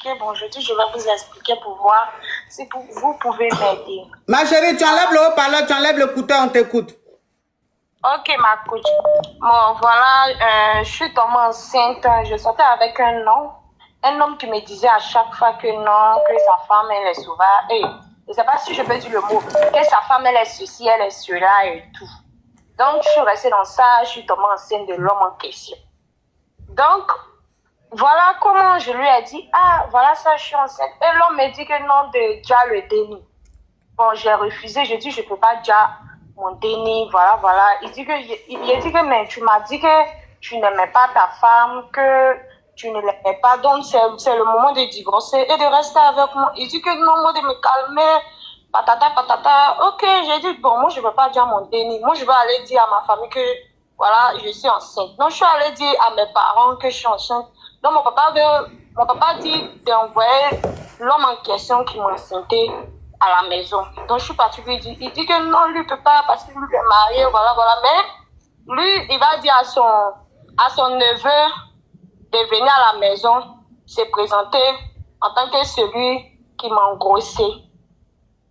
expliquer. Bon, je dis, je vais vous expliquer pour voir si vous pouvez m'aider. Ma chérie, tu enlèves le haut-parleur, tu enlèves le couteau, on t'écoute. Ok, ma coach. Bon, voilà, je suis tombée enceinte. Je sortais avec un homme qui me disait à chaque fois que non, que sa femme, elle est sauvage. Et je ne sais pas si je peux dire le mot, que sa femme, elle est ceci, elle est cela et tout. Donc, je suis restée dans ça, je suis tombée enceinte de l'homme en question. Donc, voilà comment je lui ai dit, ah, voilà ça, je suis enceinte. Et l'homme me dit que non, de déjà le déni. Bon, j'ai refusé, je dis, je ne peux pas déjà mon déni, voilà. Il dit que, mais tu m'as dit que tu n'aimais pas ta femme, que tu ne l'aimais pas, donc c'est le moment de divorcer et de rester avec moi. Il dit que non, moi de me calmer, patata. Ok, j'ai dit, bon, moi je ne veux pas dire mon déni. Moi je vais aller dire à ma famille que, voilà, je suis enceinte. Donc je suis allée dire à mes parents que je suis enceinte. Donc mon papa dit d'envoyer l'homme en question qui m'a enceinté à la maison. Donc je suis partie lui dire, il dit que non, lui ne peut pas parce qu'il est marié, voilà. Mais lui, il va dire à son neveu de venir à la maison, se présenter en tant que celui qui m'a engrossé.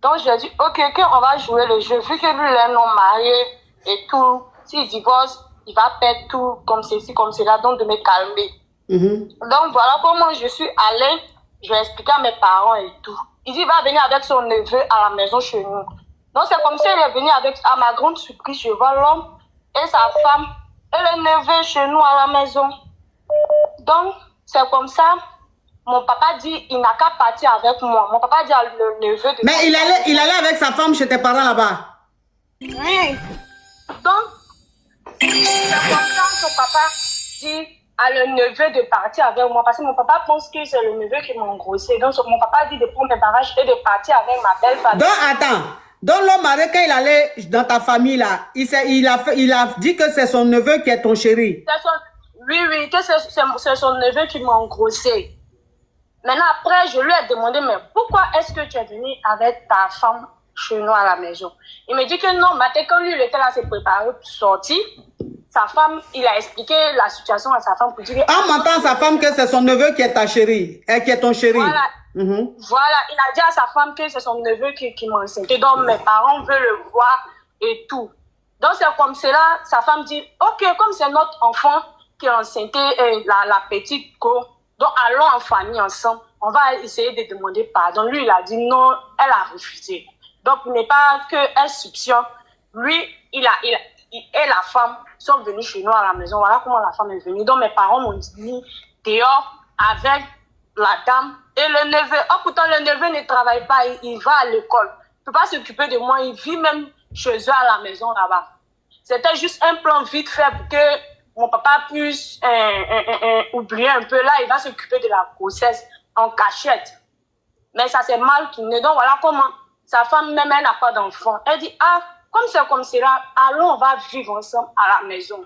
Donc je lui ai dit, ok, on va jouer le jeu. Vu que lui, il est non marié et tout, s'il divorce, il va perdre tout comme ceci, comme cela, donc de me calmer. Donc voilà comment je suis allée, je vais expliquer à mes parents et tout. Il dit, il va venir avec son neveu à la maison chez nous. Donc c'est comme ça, il est venu avec, à ma grande surprise, je vois l'homme et sa femme et le neveu chez nous à la maison. Donc c'est comme ça, mon papa dit, il n'a qu'à partir avec moi. Mon papa dit à le neveu de... Mais il allait avec sa femme chez tes parents là-bas? Oui. Donc, c'est comme ça que son papa dit à le neveu de partir avec moi. Parce que mon papa pense que c'est le neveu qui m'a engrossé. Donc, mon papa dit de prendre mes bagages et de partir avec ma belle famille. Donc, attends. Donc, l'homme avec quand il allait dans ta famille là, il a dit que c'est son neveu qui est ton chéri. Oui, que c'est son neveu qui m'a engrossé. Maintenant, après, je lui ai demandé, mais pourquoi est-ce que tu es venu avec ta femme chez nous à la maison? Il me dit que non, quand lui, il était là, s'est préparé pour sortir. Sa femme, il a expliqué la situation à sa femme pour dire... En mentant à sa femme que c'est son neveu qui est ta chérie, qui est ton chéri. Voilà, voilà, il a dit à sa femme que c'est son neveu qui m'a enceinté. Donc, mes parents veulent le voir et tout. Donc, c'est comme cela, sa femme dit, ok, comme c'est notre enfant qui est enceinté, la petite go, donc allons en famille ensemble, on va essayer de demander pardon. Lui, il a dit non, elle a refusé. Donc, il n'est pas qu'un soupçon. Lui, et la femme sont venus chez nous à la maison. Voilà comment la femme est venue. Donc, mes parents m'ont mis dehors avec la dame et le neveu. Oh, pourtant, le neveu ne travaille pas, il va à l'école. Il ne peut pas s'occuper de moi, il vit même chez eux à la maison là-bas. C'était juste un plan vite fait pour que mon papa puisse oublier un peu. Là, il va s'occuper de la grossesse en cachette. Mais ça s'est mal tourné. Donc, voilà comment sa femme, même elle n'a pas d'enfant. Elle dit, ah, comme c'est comme cela, allons, on va vivre ensemble à la maison.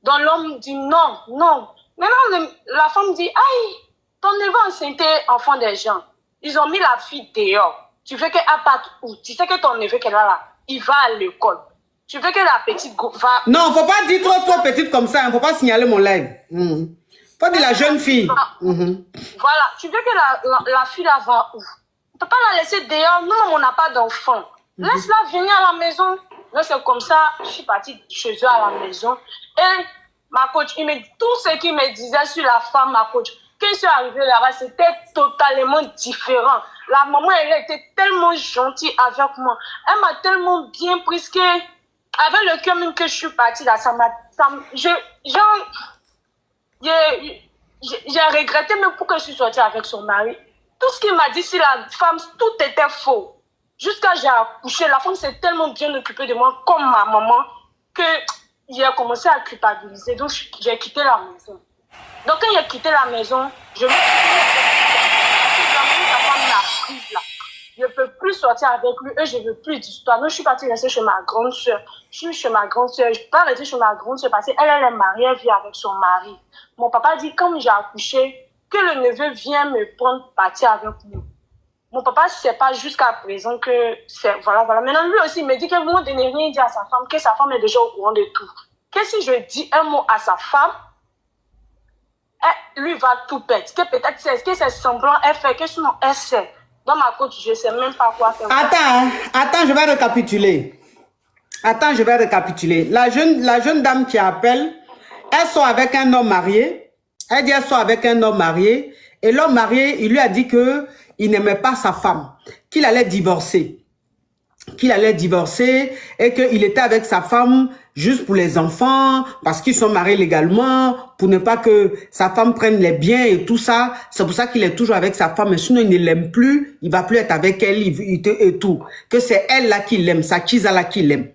Donc, l'homme dit non. Maintenant, la femme dit, aïe, ton neveu enceinte enfant des gens. Ils ont mis la fille dehors. Tu veux qu'elle parte où? Tu sais que ton neveu qu'elle a là, il va à l'école. Tu veux que la petite va... Non, faut pas dire trop petite comme ça. Faut pas signaler mon live. Faut dire la jeune fille. Voilà. Tu veux que la fille là va où? On peut pas la laisser dehors. Nous, on n'a pas d'enfant. Laisse-la venir à la maison. Là, c'est comme ça. Je suis partie chez eux à la maison. Et ma coach, tout ce qu'il me disait sur la femme, ma coach, quand je suis arrivée là-bas, c'était totalement différent. La maman, elle était tellement gentille avec moi. Elle m'a tellement bien prise que... Avec le cœur même que je suis partie là, j'ai regretté même pourquoi je suis sortie avec son mari. Tout ce qu'il m'a dit sur la femme, tout était faux. Jusqu'à j'ai accouché, la femme s'est tellement bien occupée de moi comme ma maman que j'ai commencé à culpabiliser. Donc j'ai quitté la maison. Donc quand j'ai quitté la maison, je me suis dit, sa femme m'a prise là. Je ne peux plus sortir avec lui et je ne veux plus d'histoire. Donc, je suis partie rester chez ma grande soeur. Je suis chez ma grande soeur. Je ne peux pas rester chez ma grande soeur parce qu'elle est mariée, elle vit avec son mari. Mon papa dit, comme j'ai accouché, que le neveu vienne me prendre partir avec nous. Mon papa ne sait pas jusqu'à présent que c'est... Voilà. Maintenant, lui aussi, il me dit que moi, de ne rien dire à sa femme, que sa femme est déjà au courant de tout. Que si je dis un mot à sa femme, lui va tout perdre. Que peut-être c'est semblant, elle fait que sinon elle sait. Dans ma coach, je ne sais même pas quoi faire. Attends, je vais récapituler. La jeune dame qui appelle, elle sort avec un homme marié. Elle dit elle sort avec un homme marié. Et l'homme marié, il lui a dit que il n'aimait pas sa femme, qu'il allait divorcer. Et qu'il était avec sa femme juste pour les enfants, parce qu'ils sont mariés légalement, pour ne pas que sa femme prenne les biens et tout ça. C'est pour ça qu'il est toujours avec sa femme, mais sinon il ne l'aime plus, il va plus être avec elle et tout. Que c'est elle là qui l'aime, sa Kiza là qui l'aime.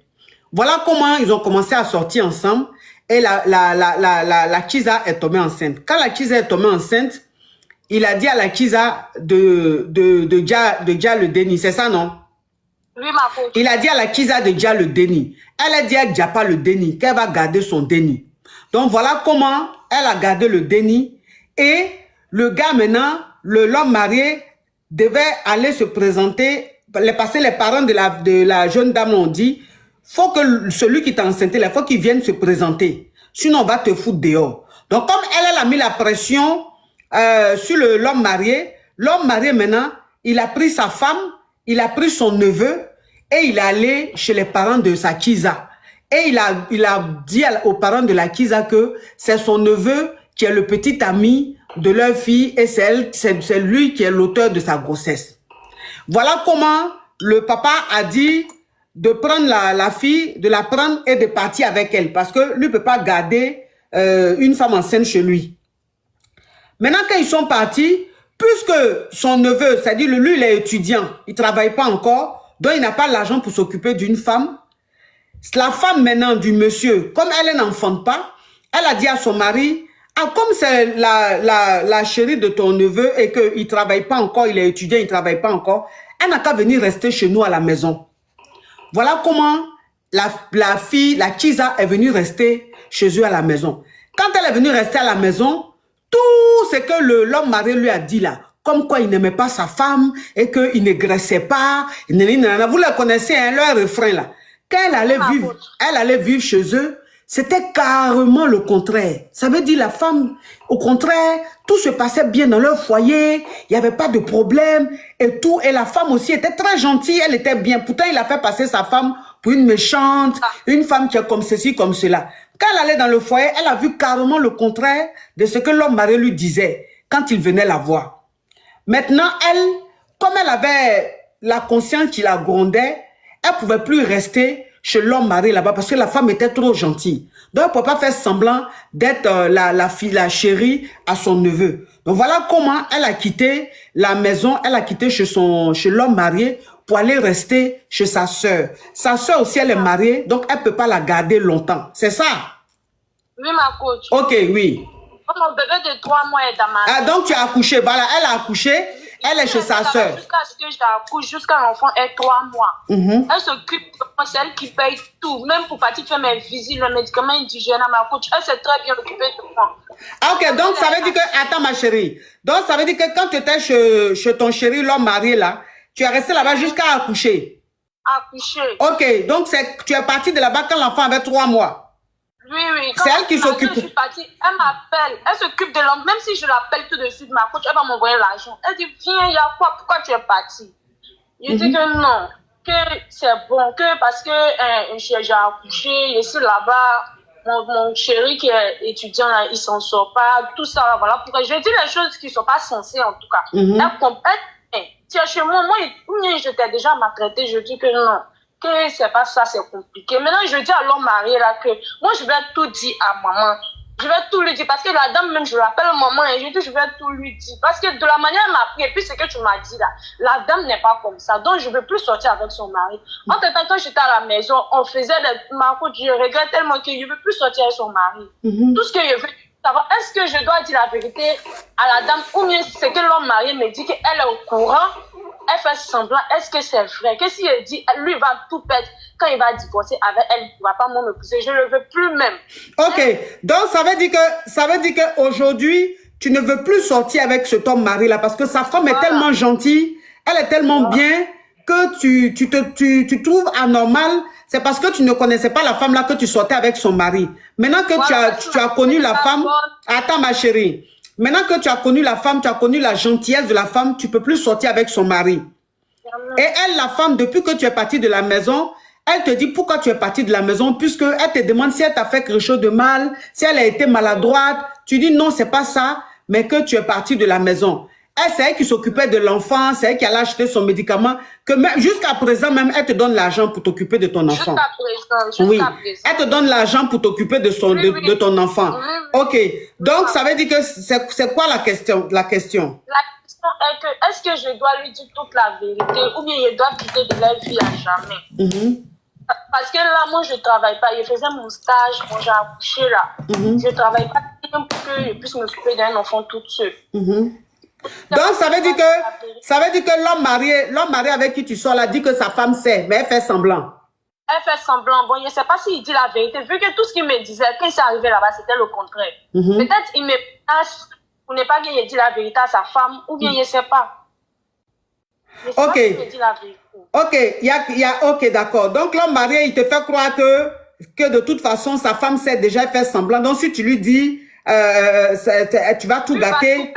Voilà comment ils ont commencé à sortir ensemble et la Kiza est tombée enceinte. Quand la Kiza est tombée enceinte, il a dit à la Kiza de Dja le déni, c'est ça non? Oui, ma coach. Il a dit à la Kiza de Dja le déni. Elle a dit à Dja pas le déni, qu'elle va garder son déni. Donc voilà comment elle a gardé le déni. Et le gars maintenant, l'homme marié, devait aller se présenter. Parce que les parents de la jeune dame ont dit, faut que celui qui t'a enceinté, il faut qu'il vienne se présenter. Sinon, on va te foutre dehors. Donc comme elle a mis la pression sur l'homme marié maintenant, il a pris sa femme, il a pris son neveu et il est allé chez les parents de sa Kiza. Et il a dit aux parents de la Kiza que c'est son neveu qui est le petit ami de leur fille et c'est lui qui est l'auteur de sa grossesse. Voilà comment le papa a dit de prendre la fille, de la prendre et de partir avec elle. Parce que lui ne peut pas garder une femme enceinte chez lui. Maintenant, quand ils sont partis, puisque son neveu, c'est-à-dire lui, il est étudiant, il ne travaille pas encore, donc il n'a pas l'argent pour s'occuper d'une femme. La femme maintenant du monsieur, comme elle n'enfante pas, elle a dit à son mari, ah, comme c'est la chérie de ton neveu et qu'il ne travaille pas encore, il est étudiant, il ne travaille pas encore, elle n'a qu'à venir rester chez nous à la maison. Voilà comment la fille, la Kiza, est venue rester chez eux à la maison. Quand elle est venue rester à la maison, tout ce que l'homme marié lui a dit là, comme quoi il n'aimait pas sa femme et qu'il ne graissait pas, vous le connaissez, hein, leur refrain là. Quand elle allait vivre chez eux, c'était carrément le contraire. Ça veut dire la femme, au contraire, tout se passait bien dans leur foyer, il n'y avait pas de problème et tout. Et la femme aussi était très gentille, elle était bien. Pourtant, il a fait passer sa femme pour une méchante, une femme qui est comme ceci, comme cela. Quand elle allait dans le foyer, elle a vu carrément le contraire de ce que l'homme marié lui disait quand il venait la voir. Maintenant, elle, comme elle avait la conscience qui la grondait, elle ne pouvait plus rester chez l'homme marié là-bas parce que la femme était trop gentille. Donc, elle ne pouvait pas faire semblant d'être la chérie à son neveu. Donc, voilà comment elle a quitté la maison, elle a quitté chez l'homme marié pour aller rester chez sa sœur. Sa sœur aussi, elle est mariée, donc elle ne peut pas la garder longtemps. C'est ça? Oui, ma coach. Ok, oui. Mon bébé de 3 mois est dans ma... Ah, donc tu as accouché. Voilà, elle a accouché. Elle est chez sa sœur. Jusqu'à ce que j'accouche, jusqu'à l'enfant ait 3 mois. Elle s'occupe de moi, c'est elle qui paye tout. Même pour partir faire mes visites, le médicament indigène à ma coach, elle s'est très bien occupée de moi. Ah, ok, donc ça veut dire que... Attends, ma chérie. Donc ça veut dire que quand tu étais chez ton chéri, l'homme marié là, tu es resté là-bas jusqu'à accoucher. Accoucher. Ok, donc tu es parti de là-bas quand l'enfant avait 3 mois. Oui, oui. C'est elle qui s'occupe. Je suis partie, elle m'appelle, elle s'occupe de l'homme. Même si je l'appelle tout de suite, ma coach, elle va m'envoyer l'argent. Elle dit, viens, il y a quoi? Pourquoi tu es partie? Je dis que non, que c'est bon, que parce que j'ai accouché, je suis là-bas, mon chéri qui est étudiant, là, il s'en sort pas, tout ça, voilà. Pourquoi je dis les choses qui ne sont pas censées, en tout cas. Elle comprend. Tiens, chez moi, je t'ai déjà maltraité, je dis que non. Que c'est pas ça, c'est compliqué. Maintenant, je dis à l'homme marié là que moi, je vais tout dire à maman. Je vais tout lui dire parce que la dame, même, je l'appelle maman et je dis, je vais tout lui dire. Parce que de la manière elle m'a pris, et puis ce que tu m'as dit là, la dame n'est pas comme ça. Donc, je ne veux plus sortir avec son mari. En temps, quand j'étais à la maison, on faisait des marques, je regrette tellement que je ne veux plus sortir avec son mari. Tout ce que je veux savoir, est-ce que je dois dire la vérité à la dame ou bien c'est que l'homme marié me dit qu'elle est au courant? Elle fait semblant, est-ce que c'est vrai? Que si elle dit, lui va tout perdre, quand il va divorcer avec elle, il ne va pas me pousser, je ne le veux plus même. Ok, donc ça veut dire qu'aujourd'hui, tu ne veux plus sortir avec cet homme mari là, parce que sa femme est tellement gentille, elle est tellement bien, que tu trouves anormal, c'est parce que tu ne connaissais pas la femme là que tu sortais avec son mari. Maintenant que tu as connu la femme, attends ma chérie, Maintenant que tu as connu la femme, tu as connu la gentillesse de la femme, tu ne peux plus sortir avec son mari. Et elle, la femme, depuis que tu es partie de la maison, elle te dit pourquoi tu es partie de la maison, puisqu'elle te demande si elle t'a fait quelque chose de mal, si elle a été maladroite. Tu dis non, c'est pas ça, mais que tu es partie de la maison. Elle, c'est elle qui s'occupait de l'enfant, c'est elle qui allait acheter son médicament, que jusqu'à présent même, elle te donne l'argent pour t'occuper de ton enfant. Jusqu'à présent, Oui, elle te donne l'argent pour t'occuper de ton enfant. Ok, donc ça veut dire que c'est quoi la question? La question est que, est-ce que je dois lui dire toute la vérité ou bien je dois quitter de la vie à jamais? Parce que là, moi, je ne travaille pas. Je faisais mon stage, moi, j'ai accouché là. Je ne travaille pas pour que je puisse m'occuper d'un enfant toute seule. Donc, ça veut dire que l'homme marié avec qui tu sors là dit que sa femme sait, mais elle fait semblant. Elle fait semblant. Bon, je ne sais pas s'il dit la vérité. Vu que tout ce qu'il me disait, quand il s'est arrivé là-bas, c'était le contraire. Peut-être qu'il me passe pour ne pas qu'il dit la vérité à sa femme, ou bien je ne sais pas. Je sais pas s'il me dit la vérité. Ok, d'accord. Donc, l'homme marié, il te fait croire que de toute façon, sa femme sait déjà faire semblant. Donc, si tu lui dis, tu vas tout gâter. Lui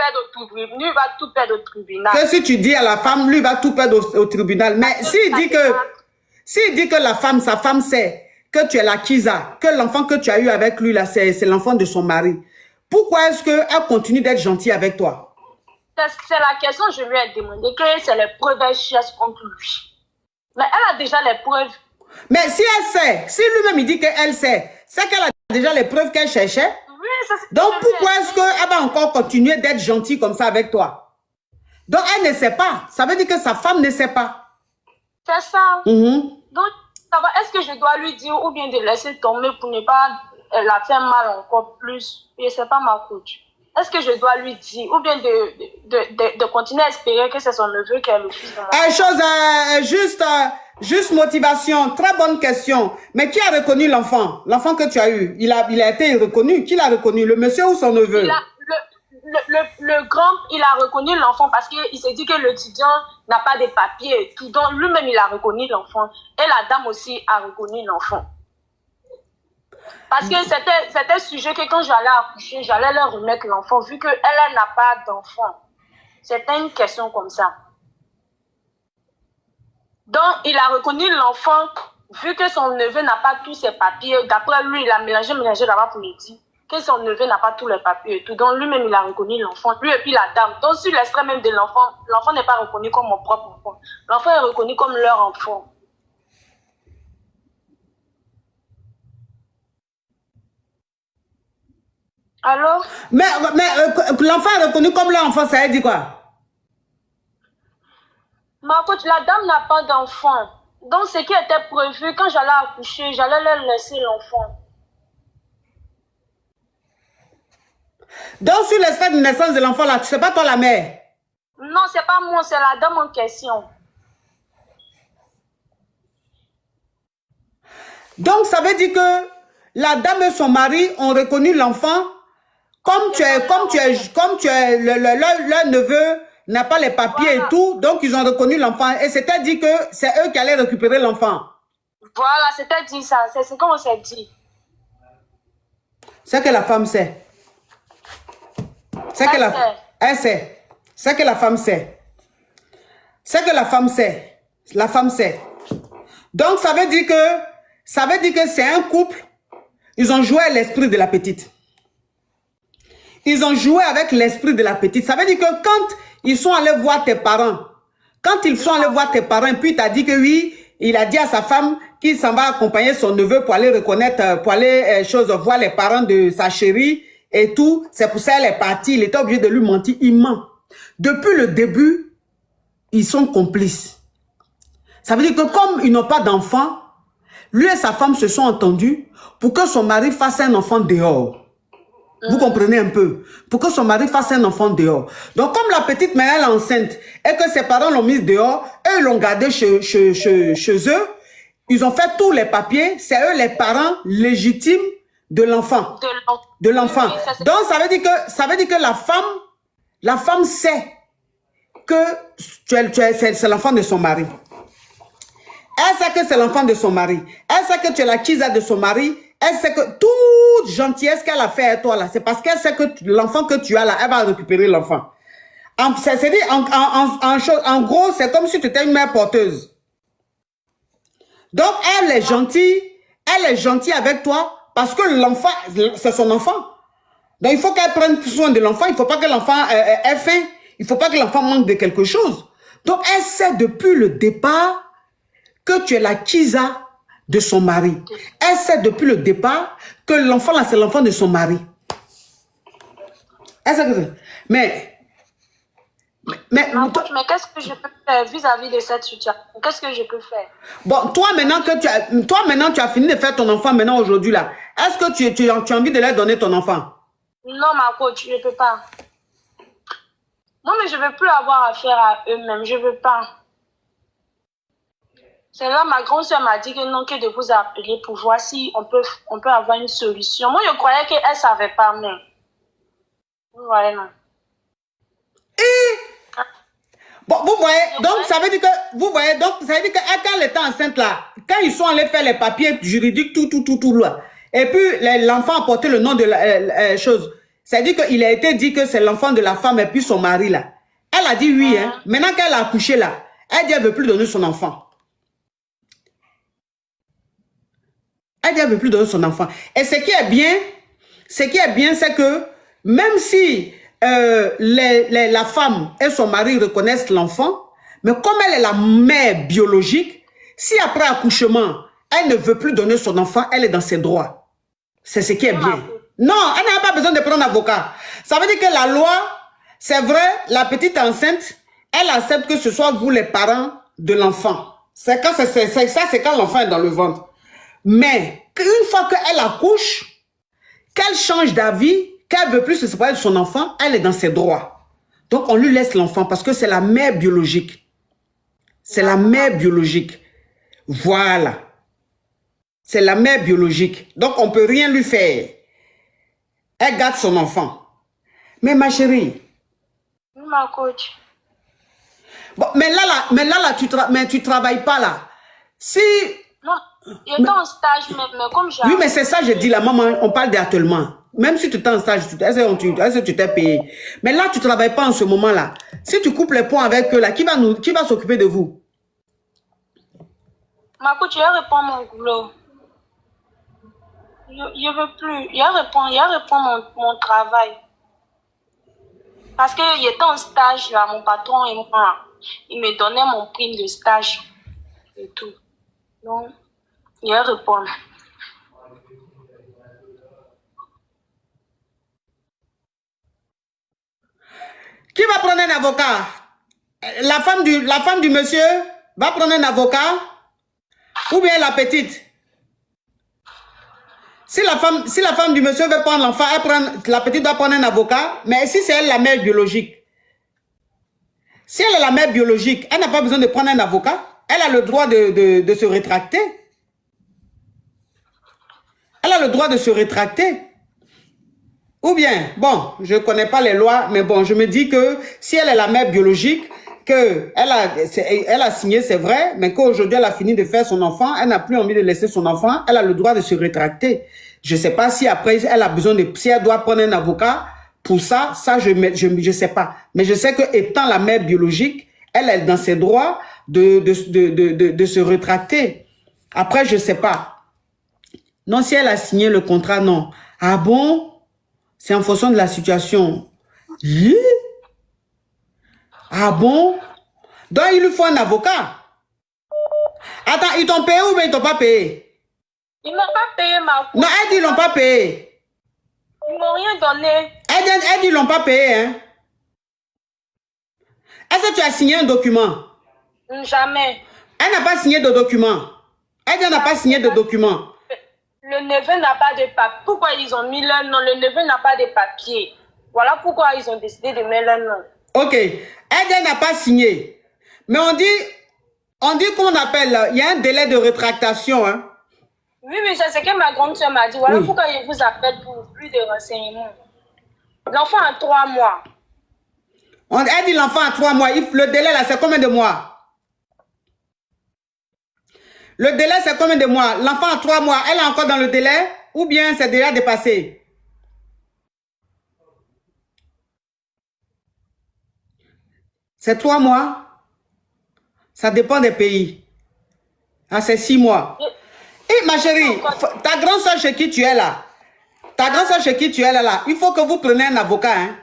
va tout perdre au tribunal. Que si tu dis à la femme, lui va tout perdre au tribunal. Mais s'il dit que sa femme sait que tu es la Kiza, que l'enfant que tu as eu avec lui, là, c'est l'enfant de son mari, pourquoi est-ce qu'elle continue d'être gentille avec toi? C'est la question que je lui ai demandé, que c'est les preuves qu'elle cherche contre lui. Mais elle a déjà les preuves. Mais si elle sait, si lui-même il dit qu'elle sait, c'est qu'elle a déjà les preuves qu'elle cherchait. Oui, c'est ce que donc pourquoi est-ce qu'elle va encore continuer d'être gentille comme ça avec toi? Donc elle ne sait pas. Ça veut dire que sa femme ne sait pas. C'est ça. Donc, est-ce que je dois lui dire ou bien de laisser tomber pour ne pas la faire mal encore plus? Je ne sais pas, ma coach. Est-ce que je dois lui dire ou bien de continuer à espérer que c'est son neveu qui est le fils de mon juste motivation. Très bonne question. Mais qui a reconnu l'enfant? L'enfant que tu as eu, il a été reconnu. Qui l'a reconnu? Le monsieur ou son neveu? Le grand, il a reconnu l'enfant parce qu'il s'est dit que l'étudiant n'a pas de papiers et tout. Donc, lui-même, il a reconnu l'enfant. Et la dame aussi a reconnu l'enfant. Parce que c'était sujet que quand j'allais accoucher, j'allais leur remettre l'enfant, vu qu'elle n'a pas d'enfant. C'était une question comme ça. Donc, il a reconnu l'enfant, vu que son neveu n'a pas tous ses papiers. D'après lui, il a mélangé là-bas pour lui dire que son neveu n'a pas tous les papiers et tout. Donc, lui-même, il a reconnu l'enfant. Lui et puis la dame. Donc, sur l'extrait même de l'enfant, l'enfant n'est pas reconnu comme mon propre enfant. L'enfant est reconnu comme leur enfant. Alors? Mais l'enfant est reconnu comme leur enfant, ça veut dire quoi? Ma coach, la dame n'a pas d'enfant. Donc, ce qui était prévu, quand j'allais accoucher, j'allais leur laisser l'enfant. Donc, sur l'extrait de naissance de l'enfant, là, c'est pas toi la mère? Non, c'est pas moi, c'est la dame en question. Donc, ça veut dire que la dame et son mari ont reconnu l'enfant comme leur neveu n'a pas les papiers et tout, donc ils ont reconnu l'enfant. Et c'était dit que c'est eux qui allaient récupérer l'enfant. Voilà, c'était dit ça. C'est ce qu'on s'est dit. C'est que la femme sait. C'est que elle sait. C'est que la femme sait. C'est que la femme sait. La femme sait. Donc ça veut dire que c'est un couple. Ils ont joué à l'esprit de la petite. Ils ont joué avec l'esprit de la petite. Ça veut dire que quand ils sont allés voir tes parents, puis il t'a dit que oui, il a dit à sa femme qu'il s'en va accompagner son neveu pour aller reconnaître, voir les parents de sa chérie et tout. C'est pour ça qu'elle est partie. Il était obligé de lui mentir. Il ment. Depuis le début, ils sont complices. Ça veut dire que comme ils n'ont pas d'enfant, lui et sa femme se sont entendus pour que son mari fasse un enfant dehors. Vous comprenez un peu? Pour que son mari fasse un enfant dehors. Donc, comme la petite mère est enceinte et que ses parents l'ont mise dehors, eux l'ont gardée chez eux, ils ont fait tous les papiers. C'est eux les parents légitimes de l'enfant. De l'enfant. Donc, ça veut dire que la femme sait que c'est l'enfant de son mari. Elle sait que c'est l'enfant de son mari. Elle sait que tu es la Kiza de son mari. elle sait que toute gentillesse qu'elle a fait à toi là, c'est parce qu'elle sait que l'enfant que tu as là, elle va récupérer l'enfant. C'est-à-dire, en gros, c'est comme si tu étais une mère porteuse. Donc, elle est gentille avec toi parce que l'enfant, c'est son enfant. Donc, il faut qu'elle prenne soin de l'enfant. Il ne faut pas que l'enfant ait faim. Il ne faut pas que l'enfant manque de quelque chose. Donc, elle sait depuis le départ que tu es la Kisa de son mari. Elle sait depuis le départ que l'enfant là, c'est l'enfant de son mari. Elle sait que mais qu'est-ce que je peux faire vis-à-vis de cette situation? Qu'est-ce que je peux faire? Bon, toi maintenant tu as fini de faire ton enfant maintenant aujourd'hui là. Est-ce que tu as envie de leur donner ton enfant? Non, ma coach, je ne peux pas. Non, mais je ne veux plus avoir affaire à eux-mêmes. Je ne veux pas. C'est là, ma grande soeur m'a dit que non, que de vous appeler pour voir si on peut avoir une solution. Moi, je croyais qu'elle ne savait pas, mais... Vous voyez, non. Bon, vous voyez, donc ça veut dire que, quand elle était enceinte là, quand ils sont allés faire les papiers juridiques, tout là, et puis l'enfant a porté le nom de la chose, ça veut dire qu'il a été dit que c'est l'enfant de la femme et puis son mari là. Elle a dit oui, hein. Maintenant qu'elle a accouché là, elle dit elle ne veut plus donner son enfant. Elle dit elle ne veut plus donner son enfant. Et ce qui est bien, c'est que même si la femme et son mari reconnaissent l'enfant, mais comme elle est la mère biologique, si après accouchement, elle ne veut plus donner son enfant, elle est dans ses droits. C'est ce qui est bien. Non, elle n'a pas besoin de prendre un avocat. Ça veut dire que la loi, c'est vrai, la petite enceinte, elle accepte que ce soit vous les parents de l'enfant. C'est quand l'enfant est dans le ventre. Mais une fois qu'elle accouche, qu'elle change d'avis, qu'elle veut plus se séparer de son enfant, elle est dans ses droits. Donc, on lui laisse l'enfant parce que c'est la mère biologique. C'est la mère biologique. Voilà. C'est la mère biologique. Donc, on ne peut rien lui faire. Elle garde son enfant. Mais ma chérie. Ma coach. Bon, mais là, tu travailles pas là. Si... Non, j'étais en stage, mais comme j'ai... Oui, mais c'est ça, je dis là, maman, on parle d'harcèlement. Même si tu es en stage, est-ce que tu t'es payé? Mais là, tu ne travailles pas en ce moment-là. Si tu coupes les ponts avec eux, là, qui va s'occuper de vous? Ma coach, il répond mon boulot. Je ne veux plus. Il répond mon travail. Parce qu'il était en stage, là, mon patron et moi, il me donnait mon prime de stage et tout. Donc, il répond. Qui va prendre un avocat? La femme du monsieur va prendre un avocat? Ou bien la petite? Si la femme du monsieur veut prendre l'enfant, la petite doit prendre un avocat. Mais si c'est elle la mère biologique, si elle est la mère biologique, elle n'a pas besoin de prendre un avocat. Elle a le droit de se rétracter. Elle a le droit de se rétracter. Ou bien, bon, je ne connais pas les lois, mais bon, je me dis que si elle est la mère biologique, qu'elle a signé, c'est vrai, mais qu'aujourd'hui, elle a fini de faire son enfant, elle n'a plus envie de laisser son enfant, elle a le droit de se rétracter. Je ne sais pas si après, elle a besoin de... Si elle doit prendre un avocat pour ça, je ne sais pas. Mais je sais que étant la mère biologique, elle est dans ses droits de se rétracter. Après, je ne sais pas. Non, si elle a signé le contrat, non. Ah bon? C'est en fonction de la situation. Ah bon? Donc, il lui faut un avocat. Attends, ils t'ont payé ou bien ils t'ont pas payé? Ils ne m'ont pas payé, ma coach. Non, elle dit ils l'ont pas payé. Ils ne m'ont rien donné. Elle dit ils l'ont pas payé, hein? Est-ce que tu as signé un document? Jamais. Elle n'a pas signé de document. Elle dit elle n'a pas signé de document. Le neveu n'a pas de papier. Pourquoi ils ont mis leur nom? Le neveu n'a pas de papier. Voilà pourquoi ils ont décidé de mettre leur nom. Ok. Elle n'a pas signé. Mais on dit qu'on appelle, il y a un délai de rétractation. Hein? Oui, c'est ce que ma grande soeur m'a dit. Voilà pourquoi je vous appelle pour plus de renseignements. L'enfant a 3 mois. Elle dit l'enfant a 3 mois. Le délai là, c'est combien de mois? Le délai, c'est combien de mois? L'enfant a 3 mois. Elle est encore dans le délai? ou bien c'est déjà dépassé? C'est 3 mois? Ça dépend des pays. Ah, c'est 6 mois. Et ma chérie, ta grande soeur chez qui tu es là, il faut que vous preniez un avocat. Hein?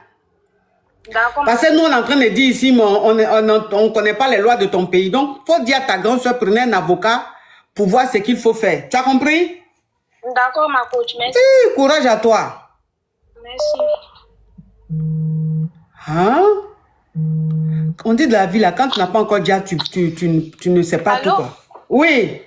Parce que nous, on est en train de dire ici, mais on ne connaît pas les lois de ton pays. Donc, il faut dire à ta grande soeur, prenez un avocat pour voir ce qu'il faut faire. Tu as compris? D'accord, ma coach, merci. Courage à toi. Merci. Hein? On dit de la vie, là, quand tu n'as pas encore déjà, tu ne sais pas. Allô? Tout. Quoi. Oui.